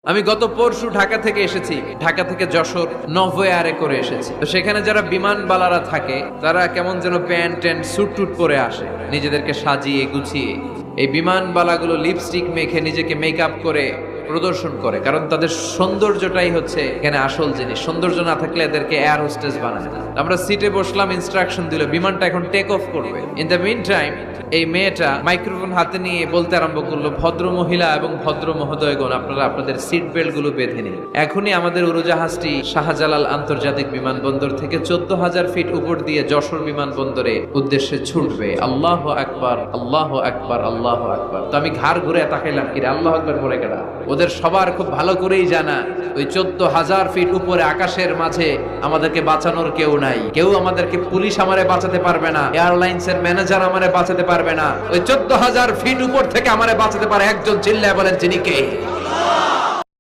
আমি গত পরশু ঢাকা থেকে এসেছি, ঢাকা থেকে যশোর নভোয়ারে করে এসেছি। তো সেখানে যারা বিমানবালারা থাকে তারা কেমন যেন প্যান্ট ট্যান্ট স্যুট টুট পরে আসে, নিজেদেরকে সাজিয়ে গুছিয়ে। এই বিমানবালাগুলো লিপস্টিক মেখে নিজেকে মেকআপ করে প্রদর্শন করে, কারণ তাদের সৌন্দর্যটাই হচ্ছে এখানে আসল জিনিস। সৌন্দর্য না থাকলে এদেরকে এয়ার হোস্টেস বানায় না। আমরা সিটে বসলাম, ইনস্ট্রাকশন দিল বিমানটা এখন টেক অফ করবে। ইন দ্য মিন টাইম এই মেয়েটা মাইক্রোফোন হাতে নিয়ে বলতে আরম্ভ করলো, ভদ্র মহিলা এবং ভদ্র মহোদয়গণ, আপনারা আপনাদের সিট বেল্ট গুলো বেঁধে নিন। এখনই আমাদের উড়োজাহাজটি শাহজালাল আন্তর্জাতিক বিমানবন্দর থেকে 14,000 ফিট উপর দিয়ে যশোর বিমানবন্দরে উদ্দেশ্যে ছুটবে। আল্লাহু আকবার, আল্লাহু আকবার, আল্লাহু আকবার। তো আমি ঘাড় ঘুরে তাকাইলাম, কিরে আল্লাহু আকবার বলে কেডা? ওদের সবার খুব ভালো করেই জানা ওই 14,000 ফিট উপরে আকাশের মাঝে আমাদেরকে বাঁচানোর কেউ নাই। কেউ আমাদেরকে, পুলিশ আমারে বাঁচাতে পারবে না, এয়ারলাইন্স এর ম্যানেজার আমারে বাঁচাতে পারবে না। ওই 14,000 ফিট উপর থেকে আমারে বাঁচাতে পারে একজন। চিল্লায় বলেন, যিনি কে?